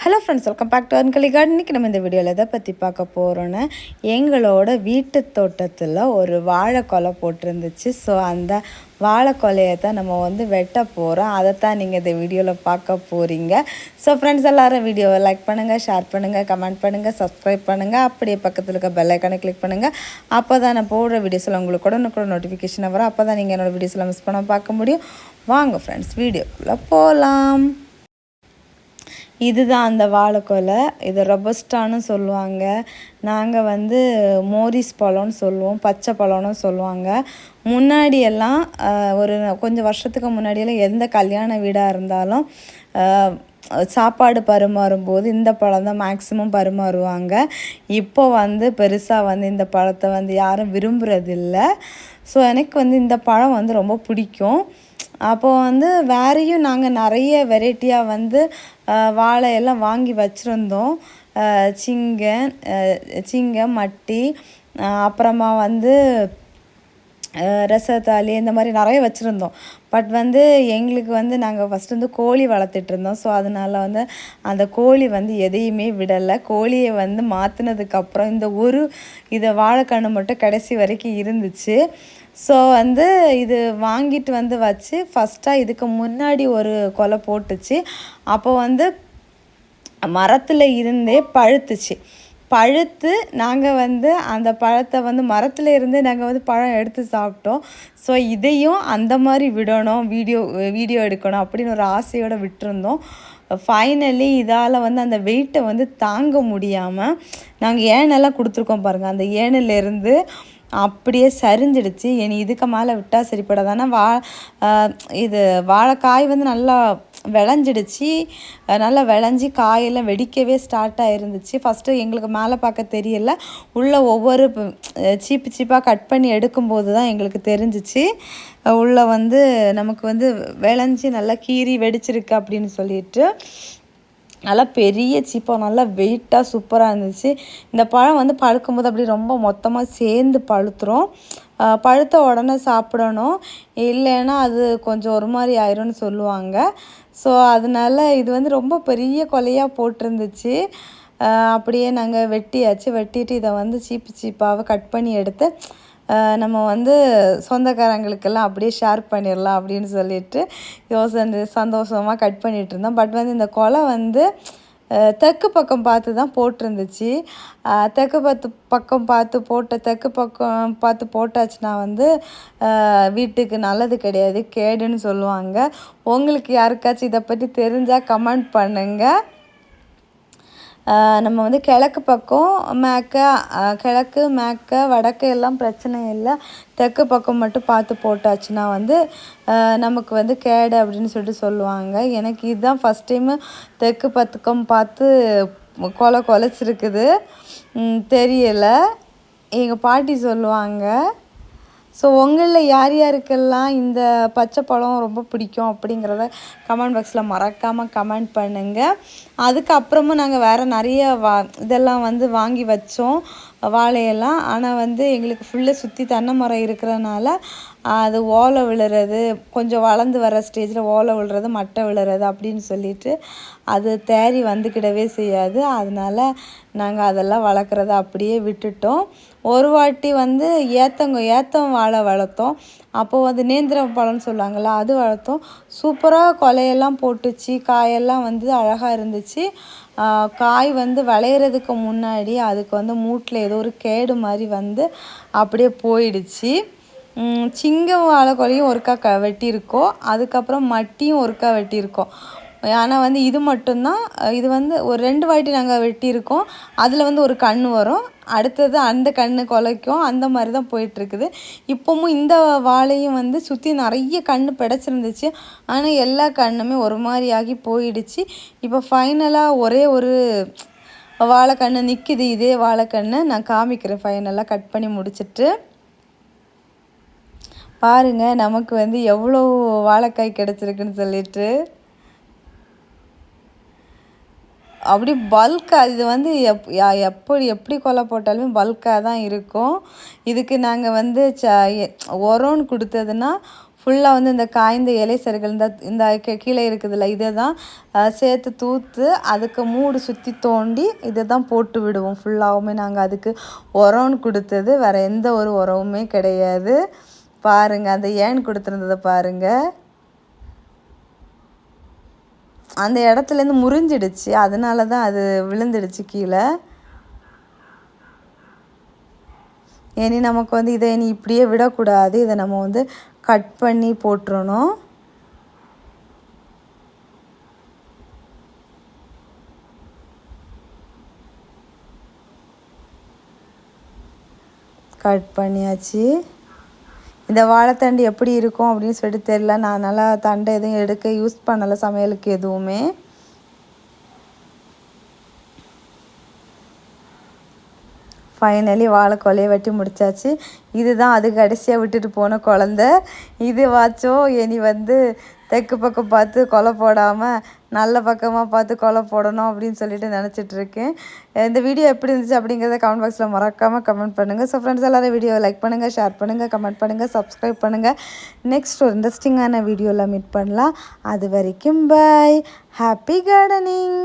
Hello friends, welcome back to Ankali garden. இன்றைக்கி நம்ம இந்த வீடியோவில் எதை பற்றி பார்க்க போகிறோன்னா, எங்களோட வீட்டு தோட்டத்தில் ஒரு வாழைக்கொலை போட்டிருந்துச்சு. ஸோ அந்த வாழைக்கொலையை தான் நம்ம வெட்ட போகிறோம். அதைத்தான் நீங்கள் இந்த வீடியோவில் பார்க்க போகிறீங்க. ஸோ ஃப்ரெண்ட்ஸ், எல்லோரும் வீடியோவை லைக் பண்ணுங்கள், ஷேர் பண்ணுங்கள், கமெண்ட் பண்ணுங்கள், சப்ஸ்கிரைப் பண்ணுங்கள். அப்படியே பக்கத்தில் இருக்க பெல் ஐக்கானை கிளிக் பண்ணுங்கள். அப்போ தான் நான் போடுற வீடியோஸில் உங்களுக்கு உடனுக்குடன் நோட்டிஃபிகேஷன் வரும். அப்போ தான் நீங்கள் என்னோடய வீடியோஸில் மிஸ் பண்ண பார்க்க முடியும். வாங்க ஃப்ரெண்ட்ஸ், வீடியோக்குள்ளே போகலாம். இதுதான் அந்த வாழைக்கொலை. இதை ரொபஸ்டான்னு சொல்லுவாங்க. நாங்கள் மோரிஸ் பழம்னு சொல்லுவோம், பச்சை பழம்னு சொல்லுவாங்க. முன்னாடியெல்லாம் ஒரு கொஞ்சம் வருஷத்துக்கு முன்னாடியெல்லாம் எந்த கல்யாண வீடாக இருந்தாலும் சாப்பாடு பரிமாறும்போது இந்த பழம் தான் மேக்ஸிமம் பரிமாறுவாங்க. இப்போ பெருசாக இந்த பழத்தை யாரும் விரும்புகிறதில்ல. ஸோ எனக்கு இந்த பழம் ரொம்ப பிடிக்கும். அப்போது வேறையும் நாங்கள் நிறைய வெரைட்டியாக வாழையெல்லாம் வாங்கி வச்சுருந்தோம். சிங்க மட்டி, அப்புறமா ரசத்தாளி, இந்த மாதிரி நிறைய வச்சுருந்தோம். பட் எங்களுக்கு நாங்கள் ஃபஸ்ட்டு கோழி வளர்த்துட்ருந்தோம். ஸோ அதனால் அந்த கோழி எதையுமே விடலை. கோழியை மாற்றினதுக்கப்புறம் இதை வாழைக்கன்று மட்டும் கடைசி வரைக்கும் இருந்துச்சு. ஸோ இது வாங்கிட்டு வச்சு ஃபஸ்ட்டாக இதுக்கு முன்னாடி ஒரு கொலை போட்டுச்சு. அப்போ மரத்தில் இருந்தே பழுத்து நாங்கள் அந்த பழத்தை மரத்தில் இருந்தே நாங்கள் பழம் எடுத்து சாப்பிட்டோம். ஸோ இதையும் அந்த மாதிரி விடணும், வீடியோ எடுக்கணும் அப்படின்னு ஒரு ஆசையோடு விட்டுருந்தோம். ஃபைனலி இதால் அந்த வெயிட்டை தாங்க முடியாமல் நாங்கள் ஏனெல்லாம் கொடுத்துருக்கோம் பாருங்கள். அந்த ஏனிலேருந்து அப்படியே சரிஞ்சிடுச்சு. இனி இதுக்கு மேலே விட்டால் சரிப்படாது. ஆனால் இது வாழைக்காய் நல்லா விளைஞ்சிடுச்சு. நல்லா விளைஞ்சி காயெல்லாம் வெடிக்கவே ஸ்டார்ட் ஆகிருந்துச்சு. ஃபஸ்ட்டு எங்களுக்கு மேலே பார்க்க தெரியல. உள்ளே ஒவ்வொரு சீப்பாக கட் பண்ணி எடுக்கும்போது தான் எங்களுக்கு தெரிஞ்சிச்சு உள்ளே நமக்கு விளைஞ்சி நல்லா கீறி வெடிச்சிருக்கு அப்படின்னு சொல்லிட்டு. நல்லா பெரிய சீப்பாக நல்லா வெயிட்டாக சூப்பராக இருந்துச்சு. இந்த பழம் பழுக்கும்போது அப்படி ரொம்ப மொத்தமாக சேர்ந்து பழுத்துரும். பழுத்த உடனே சாப்பிடணும், இல்லைன்னா அது கொஞ்சம் ஒரு மாதிரி ஆயிரும்னு சொல்லுவாங்க. ஸோ அதனால் இது ரொம்ப பெரிய கொலையாக போட்டிருந்துச்சு. அப்படியே நாங்கள் வெட்டிட்டு இதை சீப்பாக கட் பண்ணி எடுத்து நம்ம சொந்தக்காரங்களுக்கெல்லாம் அப்படியே ஷேர் பண்ணிடலாம் அப்படின்னு சொல்லிட்டு சந்தோஷமாக கட் பண்ணிகிட்டு இருந்தோம். பட் இந்த கொலை தெற்கு பக்கம் பார்த்து தான் போட்டிருந்துச்சு. தெற்கு பக்கம் பார்த்து போட்டாச்சுன்னா வீட்டுக்கு நல்லது கிடையாது, கேடுன்னு சொல்லுவாங்க. உங்களுக்கு யாருக்காச்சும் இதை பற்றி தெரிஞ்சால் கமெண்ட் பண்ணுங்கள். நம்ம கிழக்கு பக்கம் கிழக்கு வடக்கு எல்லாம் பிரச்சனை இல்லை. தெற்கு பக்கம் மட்டும் பார்த்து போட்டாச்சுன்னா நமக்கு கேடு அப்படின்னு சொல்லிட்டு சொல்லுவாங்க. எனக்கு இதுதான் ஃபஸ்ட் டைமு தெற்கு பக்கம் பார்த்து குலைச்சிருக்குது. தெரியலை, எங்கள் பாட்டி சொல்லுவாங்க. ஸோ உங்களில் யார் யாருக்கெல்லாம் இந்த பச்சை பழம் ரொம்ப பிடிக்கும் அப்படிங்கிறத கமெண்ட் பாக்ஸில் மறக்காமல் கமெண்ட் பண்ணுங்கள். அதுக்கப்புறமும் நாங்கள் வேறு நிறைய இதெல்லாம் வாங்கி வச்சோம் வாழையெல்லாம். ஆனால் எங்களுக்கு ஃபுல்லாக சுற்றி தென்னை மரம் இருக்கிறனால அது ஓலை விழுறது, கொஞ்சம் வளர்ந்து வர ஸ்டேஜில் ஓலை விழுறது, மட்டை விழுறது அப்படின்னு சொல்லிட்டு அது தேறி வந்துக்கிடவே செய்யாது. அதனால் நாங்கள் அதெல்லாம் வளர்க்குறத அப்படியே விட்டுட்டோம். ஒரு வாட்டி ஏத்தம் வாழை வளர்த்தோம். அப்போது நேந்திரம் பழம்னு சொல்லுவாங்கள்ல, அது வளர்த்தோம். சூப்பராக கொலையெல்லாம் போட்டுச்சு, காயெல்லாம் அழகாக இருந்துச்சு. காய் விளையிறதுக்கு முன்னாடி அதுக்கு மூட்டில் ஏதோ ஒரு கேடு மாதிரி அப்படியே போயிடுச்சு. சிங்கம் வாழைக்கொலையும் ஒருக்கா வெட்டியிருக்கோம், அதுக்கப்புறம் மட்டியும் ஒருக்கா வெட்டியிருக்கோம். ஆனால் இது மட்டும்தான், இது ஒரு 2 வாட்டி நாங்கள் வெட்டியிருக்கோம். அதில் ஒரு கன்று வரும், அடுத்தது அந்த கன்று குலைக்கும், அந்த மாதிரி தான் போயிட்டுருக்குது. இப்போவும் இந்த வாழையும் சுற்றி நிறைய கன்று பிடைச்சிருந்துச்சு. ஆனால் எல்லா கன்றுமே ஒரு மாதிரி ஆகி போயிடுச்சு. இப்போ ஃபைனலாக ஒரே ஒரு வாழைக்கன்று நிற்கிது. இதே வாழைக்கன்று நான் காமிக்கிறேன். ஃபைனலாக கட் பண்ணி முடிச்சிட்டு பாருங்கள் நமக்கு எவ்வளோ வாழைக்காய் கிடச்சிருக்குன்னு சொல்லிட்டு. அப்படி பல்காக இது எப்படி கொலை போட்டாலுமே பல்காக தான் இருக்கும். இதுக்கு நாங்கள் உரம்னு கொடுத்ததுன்னா ஃபுல்லாக வந்து இந்த காய்ந்த இலை சருகள் இந்த கீழே இருக்குதுல்ல இதை தான் சேர்த்து தூத்து அதுக்கு மூடு சுற்றி தோண்டி இதை தான் போட்டு விடுவோம். ஃபுல்லாகவுமே நாங்கள் அதுக்கு உரம்னு கொடுத்தது, வேறு எந்த ஒரு உரமுமே கிடையாது. பாருங்கள் அந்த ஏன் கொடுத்துருந்ததை பாருங்கள், அந்த இடத்துலேருந்து முறிஞ்சிடுச்சு, அதனால தான் அது விழுந்துடுச்சு கீழே. இனி நமக்கு வந்து இதை இனி இப்படியே விடக்கூடாது, இதை நம்ம வந்து கட் பண்ணி போட்டுறணும். கட் பண்ணியாச்சு. இந்த வாழைத்தண்டு எப்படி இருக்கும் அப்படின்னு சொல்லிட்டு தெரியல, நான் நல்லா தண்டை எதுவும் எடுக்க யூஸ் பண்ணலை சமையலுக்கு எதுவுமே. ஃபைனலி வாழைக்கொலையை வெட்டி முடித்தாச்சு. இதுதான் அது கடைசியாக விட்டுட்டு போன குழந்த. இது வாச்சும் இனி வந்து தெற்கு பக்கம் பார்த்து கொலை போடாமல் நல்ல பக்கமாக பார்த்து கொலை போடணும் அப்படின்னு சொல்லிட்டு நினச்சிட்ருக்கேன். இந்த வீடியோ எப்படி இருந்துச்சு அப்படிங்கிறத கமெண்ட் பாக்ஸில் மறக்காமல் கமெண்ட் பண்ணுங்கள். ஸோ ஃப்ரெண்ட்ஸ் எல்லோரும் வீடியோ லைக் பண்ணுங்கள், ஷேர் பண்ணுங்கள், கமெண்ட் பண்ணுங்கள், சப்ஸ்கிரைப் பண்ணுங்கள். நெக்ஸ்ட் ஒரு இன்ட்ரெஸ்டிங்கான வீடியோவில் மீட் பண்ணலாம். அது வரைக்கும் பாய். Happy gardening.